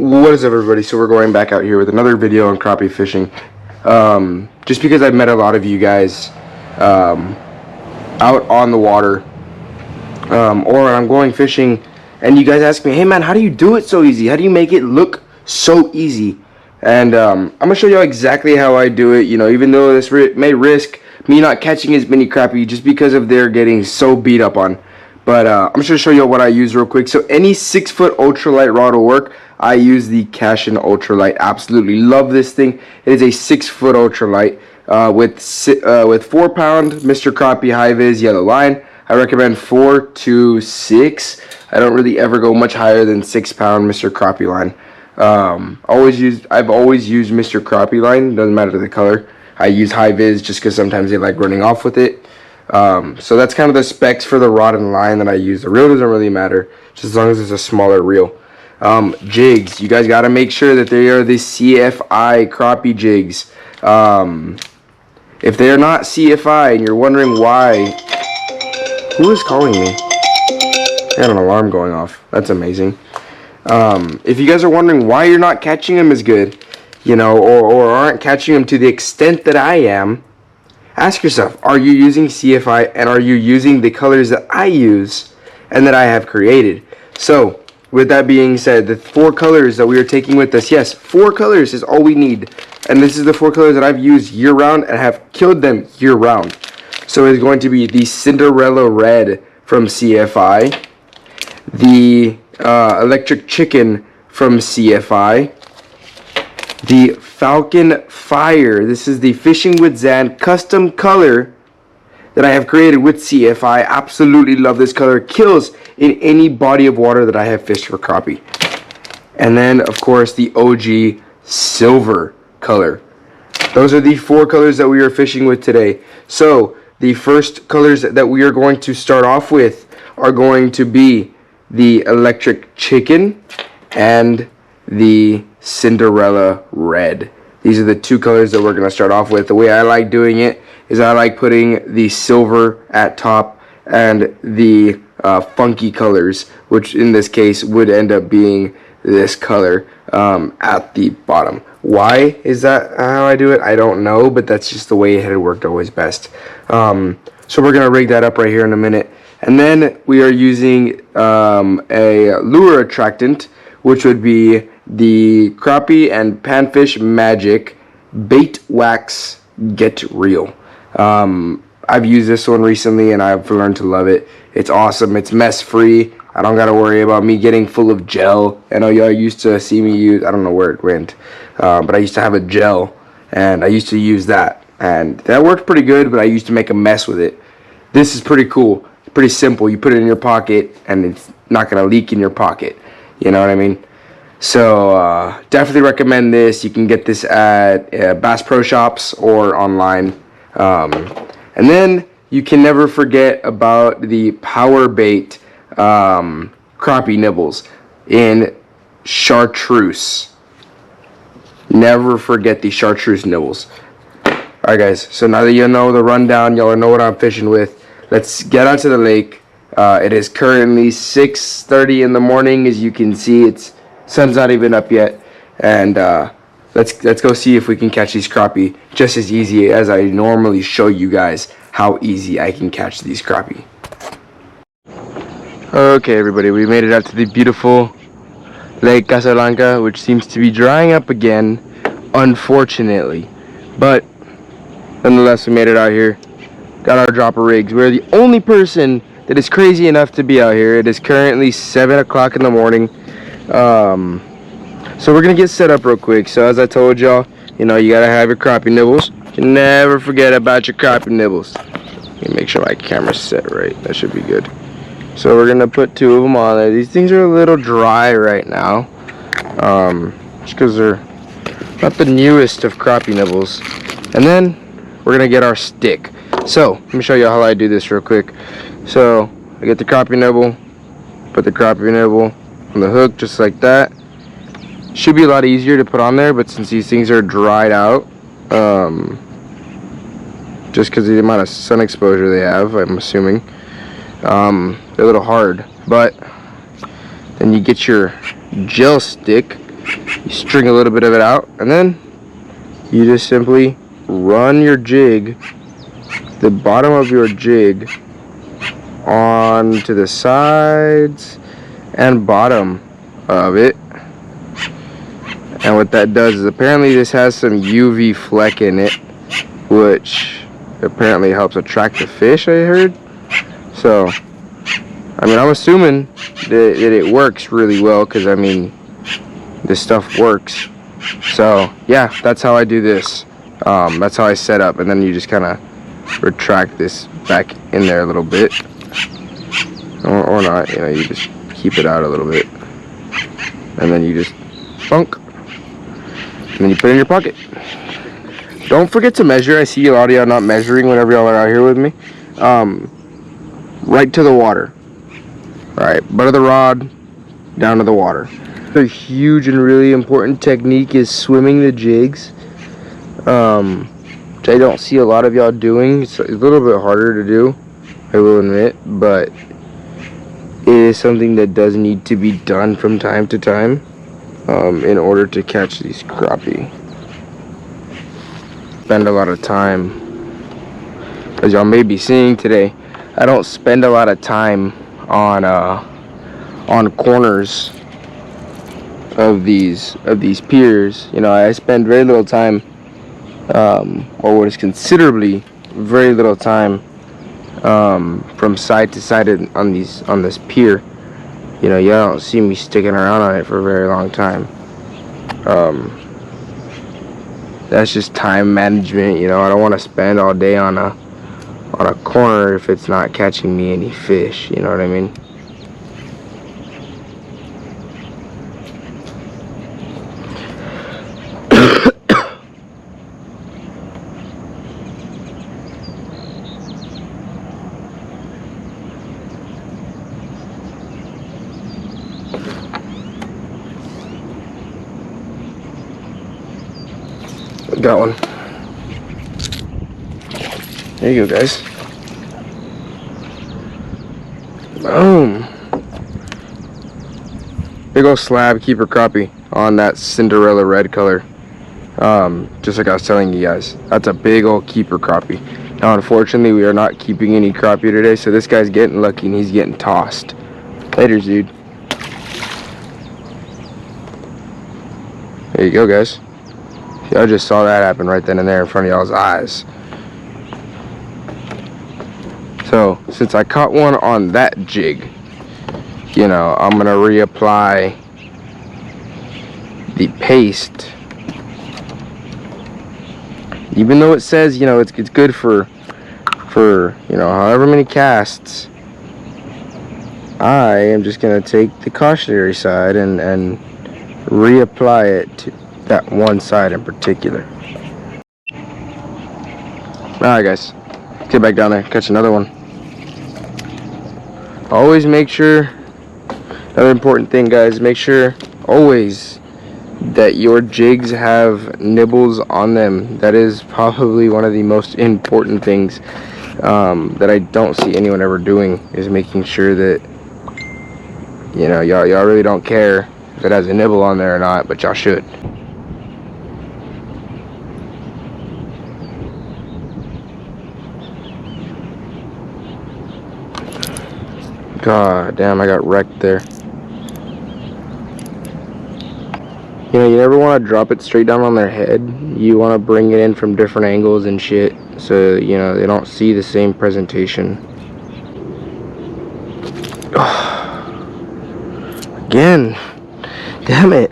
What is up, everybody? So we're going back out here with another video on crappie fishing. Just because I've met a lot of you guys out on the water, or I'm going fishing, and you guys ask me, hey man, how do you do it so easy? How do you make it look so easy? And I'm gonna show you exactly how I do it. You know, even though this may risk me not catching as many crappie just because of their getting so beat up on. But I'm just gonna show you what I use real quick. So any 6-foot ultralight rod will work. I use the Cashin ultralight. Absolutely love this thing. It is a 6-foot ultralight with 4-pound Mr. Crappie high vis yellow line. I recommend 4 to 6. I don't really ever go much higher than 6-pound Mr. Crappie line. I've always used Mr. Crappie line. Doesn't matter the color. I use high vis just because sometimes they like running off with it. So that's kind of the specs for the rod and line that I use. The reel doesn't really matter, just as long as it's a smaller reel. Jigs, you guys got to make sure that they are the CFI crappie jigs. If they're not CFI and you're wondering why, who is calling me? I got an alarm going off. That's amazing. If you guys are wondering why you're not catching them as good, you know, or aren't catching them to the extent that I am, ask yourself, are you using CFI and are you using the colors that I use and that I have created? So, with that being said, the 4 colors that we are taking with us, yes, 4 colors is all we need. And this is the 4 colors that I've used year-round and have killed them year-round. So it's going to be the Cinderella Red from CFI, the Electric Chicken from CFI, the Falcon Fire. This is the Fishing with Zan custom color that I have created with CFI. Absolutely love this color. Kills in any body of water that I have fished for crappie. And then, of course, the OG silver color. Those are the 4 colors that we are fishing with today. So, the first colors that we are going to start off with are going to be the Electric Chicken and the Cinderella Red. These are the 2 colors that we're going to start off with. The way I like doing it is I like putting the silver at top and the funky colors, which in this case would end up being this color at the bottom. Why is that how I do it? I don't know, but that's just the way it had worked always best. So we're going to rig that up right here in a minute. And then we are using a lure attractant, which would be the Crappie and Panfish Magic Bait Wax Get Real. I've used this one recently and I've learned to love it. It's awesome. It's mess free. I don't gotta worry about me getting full of gel. I know y'all used to see me use, I don't know where it went, but I used to have a gel and I used to use that, and that worked pretty good, but I used to make a mess with it. This is pretty cool. It's pretty simple. You put it in your pocket and it's not gonna leak in your pocket. You know what I mean? So definitely recommend this. You can get this at Bass Pro Shops or online. And then you can never forget about the Power Bait crappie nibbles in chartreuse. Never forget the chartreuse nibbles. Alright guys, so now that you know the rundown, y'all know what I'm fishing with, let's get out to the lake. It is currently 6:30 in the morning. As you can see, it's sun's not even up yet, and let's go see if we can catch these crappie just as easy as I normally show you guys how easy I can catch these crappie. Okay everybody, we made it out to the beautiful Lake Casa Blanca, which seems to be drying up again, unfortunately. But nonetheless, we made it out here, got our dropper rigs. We're the only person that is crazy enough to be out here. It is currently 7 o'clock in the morning. So we're gonna get set up real quick. So as I told y'all, you know, you gotta have your crappie nibbles. You can never forget about your crappie nibbles. Let me make sure my camera's set right. That should be good. So we're gonna put 2 of them on there. These things are a little dry right now, just because they're not the newest of crappie nibbles. And then we're gonna get our stick. So let me show you how I do this real quick. So I get the crappie nibble, put the crappie nibble on the hook just like that. Should be a lot easier to put on there, but since these things are dried out, just because of the amount of sun exposure they have, I'm assuming, they're a little hard. But then you get your gel stick, You string a little bit of it out, and then you just simply run your jig, the bottom of your jig, onto the sides and bottom of it. And what that does is, apparently this has some UV fleck in it, which apparently helps attract the fish, I heard. So, I mean, I'm assuming that it works really well, because, I mean, this stuff works. So, yeah, that's how I do this. That's how I set up, and then you just kind of retract this back in there a little bit. Or not, you know, you just keep it out a little bit. And then you just bunk. And then you put it in your pocket. Don't forget to measure. I see a lot of y'all not measuring whenever y'all are out here with me. Right to the water. Alright, butt of the rod, down to the water. A huge and really important technique is swimming the jigs. Which I don't see a lot of y'all doing. It's a little bit harder to do, I will admit, but it is something that does need to be done from time to time, in order to catch these crappie. Spend a lot of time, as y'all may be seeing today, I don't spend a lot of time on corners of these piers. You know, I spend very little time, or what is considerably very little time, from side to side on this pier. You know, y'all don't see me sticking around on it for a very long time. That's just time management. You know, I don't want to spend all day on a corner if it's not catching me any fish. You know what I mean? Got one. There you go, guys. Boom. Big old slab keeper crappie on that Cinderella red color. Just like I was telling you guys, that's a big old keeper crappie. Now, unfortunately, we are not keeping any crappie today, so this guy's getting lucky and he's getting tossed. Later, dude. There you go, guys. Y'all just saw that happen right then and there in front of y'all's eyes. So, since I caught one on that jig, you know, I'm gonna reapply the paste. Even though it says, you know, it's good for you know, however many casts, I am just gonna take the cautionary side and reapply it to that one side in particular. Alright, guys, get back down there, catch another one. Always make sure, another important thing, guys, make sure always that your jigs have nibbles on them. That is probably one of the most important things that I don't see anyone ever doing, is making sure that, you know, y'all really don't care if it has a nibble on there or not, but y'all should. God damn, I got wrecked there. You know, you never want to drop it straight down on their head. You want to bring it in from different angles and shit, so, you know, they don't see the same presentation. Again. Damn it.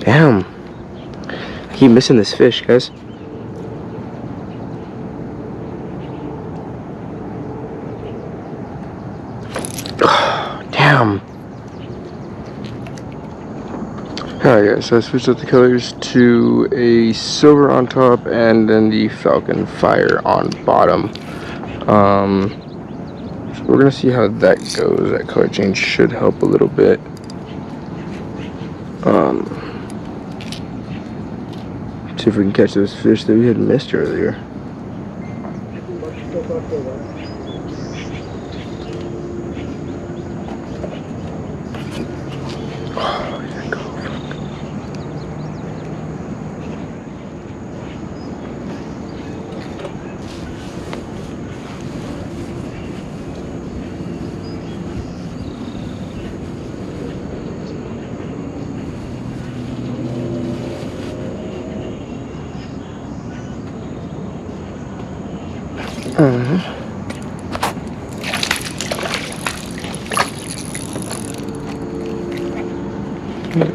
Damn. I keep missing this fish, guys. Damn. Alright, guys, so I switched up the colors to a silver on top and then the falcon fire on bottom. So we're gonna see how that goes. That color change should help a little bit. See if we can catch those fish that we had missed earlier.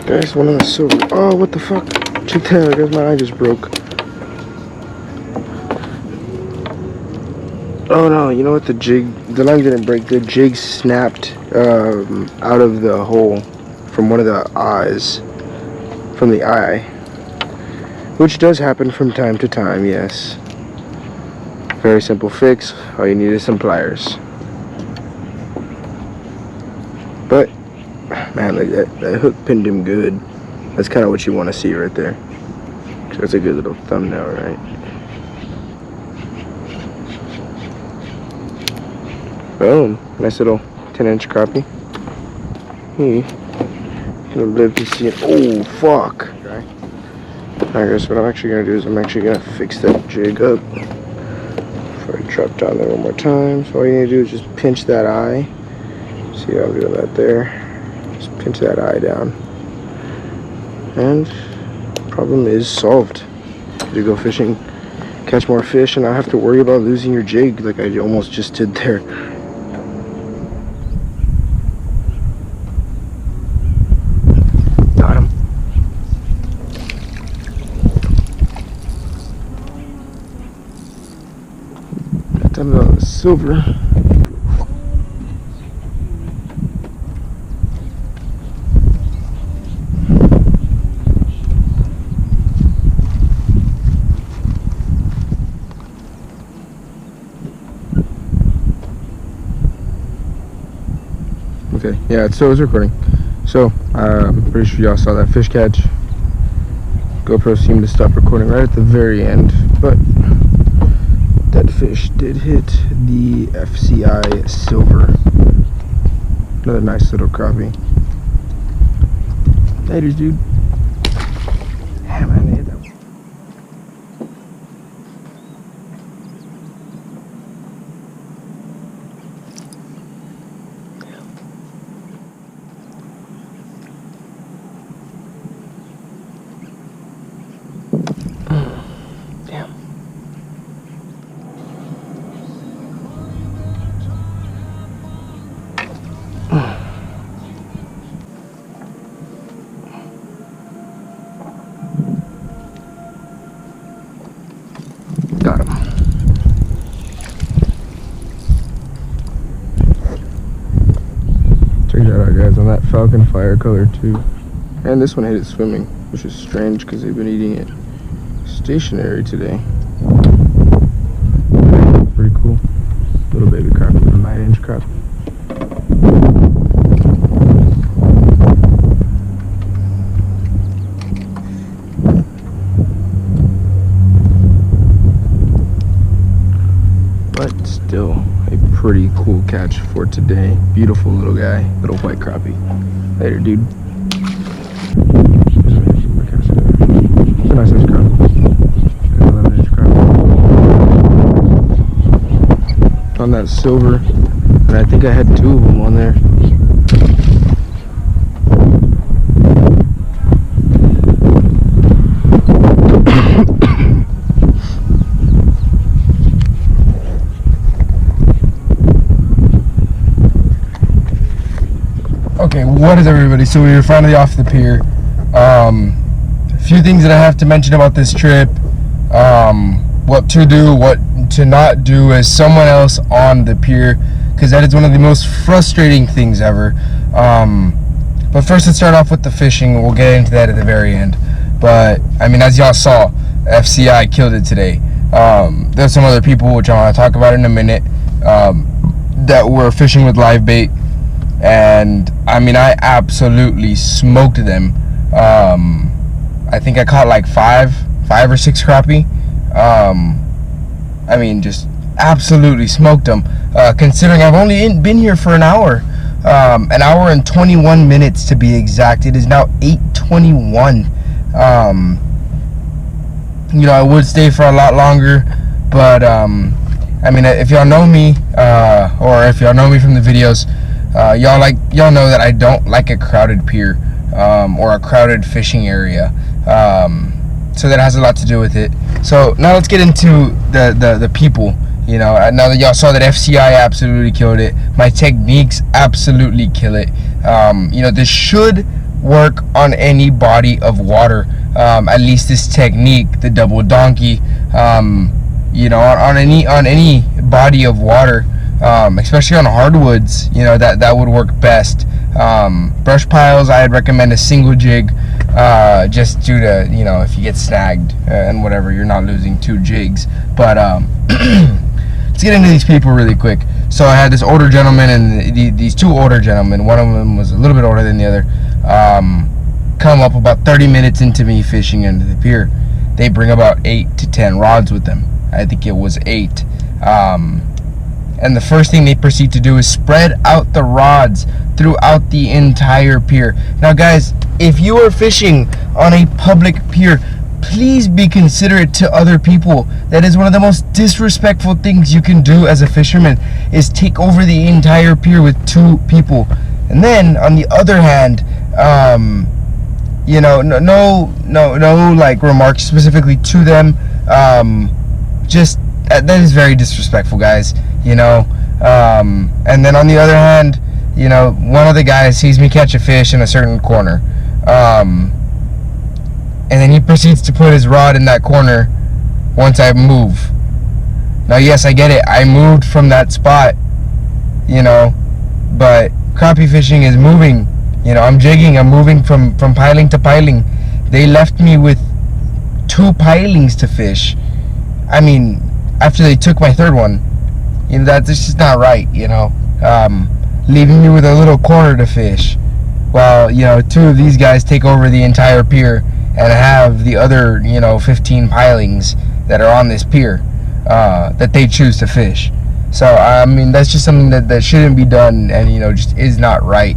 There's one on the silver. Oh, what the fuck? Check that out, guys. My eye just broke. Oh no, you know what? The line didn't break. The jig snapped out of the hole from one of the eyes. From the eye. Which does happen from time to time, yes. Very simple fix. All you need is some pliers. But, man, like that hook pinned him good. That's kind of what you want to see right there. That's a good little thumbnail, right? Boom. Nice little 10-inch crappie. Gonna live to see it. Oh, fuck. Alright, guys, what I'm actually gonna do is I'm actually gonna fix that jig up. Before I drop down there one more time. So all you need to do is just pinch that eye. See how I'm doing that there? Just pinch that eye down. And problem is solved. You go fishing, catch more fish, and not have to worry about losing your jig like I almost just did there. Got him. That time on the silver. Okay, yeah, so it's recording. So, I'm pretty sure y'all saw that fish catch. GoPro seemed to stop recording right at the very end, but that fish did hit the FCI silver. Another nice little crappie. Later, dude. Damn, I hit that one. Got him. Check that out, guys, on that falcon fire color too. And this one hit it swimming, which is strange because they've been eating it stationary today. Pretty cool. Little baby crappie, little 9-inch crappie. But still a pretty cool catch for today. Beautiful little guy, little white crappie. Later, dude. It's a nice size crappie. 11-inch crappie. On that silver, and I think I had 2 of them on there. Okay, what is everybody? So we are finally off the pier. A few things that I have to mention about this trip. What to do, what to not do as someone else on the pier, because that is one of the most frustrating things ever. But first, let's start off with the fishing. We'll get into that at the very end. But I mean, as y'all saw, FCI killed it today. There's some other people, which I want to talk about in a minute, that were fishing with live bait. And I mean, I absolutely smoked them. I think I caught like five or six crappie. I mean, just absolutely smoked them. Considering I've only been here for an hour and 21 minutes to be exact. It is now 8:21. You know, I would stay for a lot longer, but I mean, if y'all know me, or if y'all know me from the videos, y'all know that I don't like a crowded pier, or a crowded fishing area. So that has a lot to do with it. So now let's get into the people. You know, now that y'all saw that FCI absolutely killed it, my techniques absolutely kill it. You know, this should work on any body of water. At least this technique, the double donkey. You know, on any body of water, especially on hardwoods. You know, that would work best. Brush piles, I'd recommend a single jig, just due to, you know, if you get snagged and whatever, you're not losing 2 jigs. But let's get into these people really quick. So I had this older gentleman and these 2 older gentlemen. One of them was a little bit older than the other. Come up about 30 minutes into me fishing into the pier. They bring about 8 to 10 rods with them. I think it was 8. And the first thing they proceed to do is spread out the rods throughout the entire pier. Now guys, if you are fishing on a public pier, please be considerate to other people. That is one of the most disrespectful things you can do as a fisherman, is take over the entire pier with 2 people. And then on the other hand, you know, no like remarks specifically to them. Just that is very disrespectful, guys. You know, and then on the other hand, you know, one of the guys sees me catch a fish in a certain corner, and then he proceeds to put his rod in that corner once I move. Now, yes, I get it. I moved from that spot, you know, but crappie fishing is moving. You know, I'm jigging. I'm moving from piling to piling. They left me with 2 pilings to fish. I mean, after they took my 3rd one, you know, that's just not right. You know, leaving me with a little corner to fish, while, you know, 2 of these guys take over the entire pier and have the other, you know, 15 pilings that are on this pier that they choose to fish. So I mean, that's just something that shouldn't be done, and, you know, just is not right.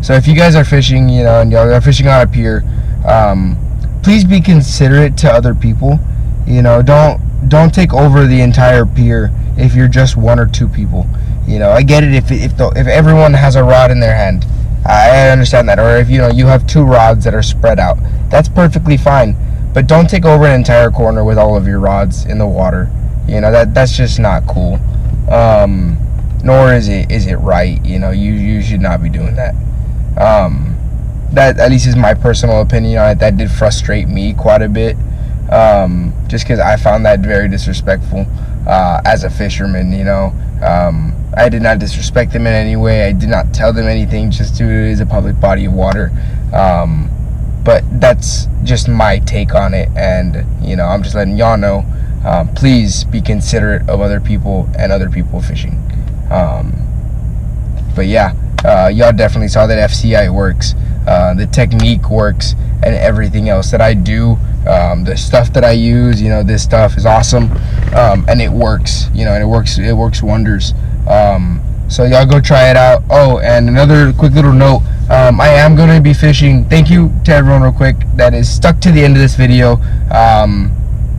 So if you guys are fishing, you know, and y'all are fishing on a pier, please be considerate to other people. You know, don't take over the entire pier if you're just 1 or 2 people. You know, I get it if everyone has a rod in their hand. I understand that. Or if, you know, you have 2 rods that are spread out, that's perfectly fine. But don't take over an entire corner with all of your rods in the water. You know, that's just not cool. Nor is it right. You know, you should not be doing that. That at least is my personal opinion on it. That did frustrate me quite a bit. Just because I found that very disrespectful as a fisherman. You know, I did not disrespect them in any way. I did not tell them anything, just due to it is a public body of water. But that's just my take on it, and, you know, I'm just letting y'all know, please be considerate of other people and other people fishing. But yeah, y'all definitely saw that FCI works, the technique works, and everything else that I do, the stuff that I use, you know, this stuff is awesome, and it works, you know, and it works wonders. So y'all go try it out. Oh, and another quick little note, I am going to be fishing. Thank you to everyone real quick that is stuck to the end of this video, and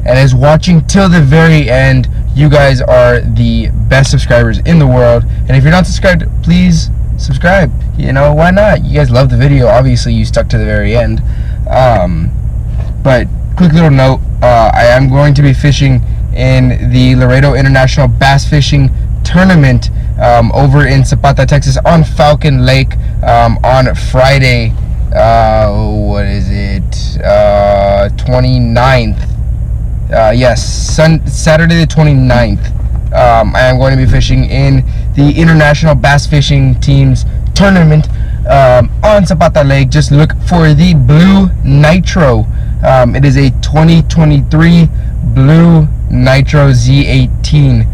is watching till the very end. You guys are the best subscribers in the world, and if you're not subscribed, please subscribe. You know, why not? You guys love the video, obviously you stuck to the very end. But quick little note, I am going to be fishing in the Laredo International Bass Fishing Tournament over in Zapata, Texas, on Falcon Lake, on Friday, what is it, 29th. Yes, Saturday the 29th. I am going to be fishing in the International Bass Fishing Teams Tournament on Zapata Lake. Just look for the Blue Nitro. It is a 2023 Blue Nitro Z18.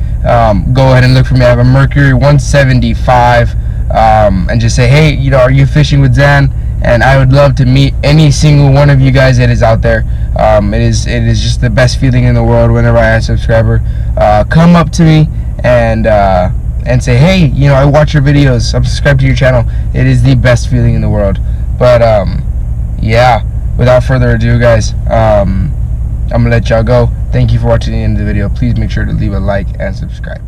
Go ahead and look for me. I have a Mercury 175, and just say, hey, you know, are you fishing with Zan? and I would love to meet any single one of you guys that is out there. It is just the best feeling in the world whenever I have a subscriber come up to me and say, hey, you know, I watch your videos, I'm subscribed to your channel. It is the best feeling in the world. But yeah, without further ado, guys, I'm gonna let y'all go. Thank you for watching the end of the video. Please make sure to leave a like and subscribe.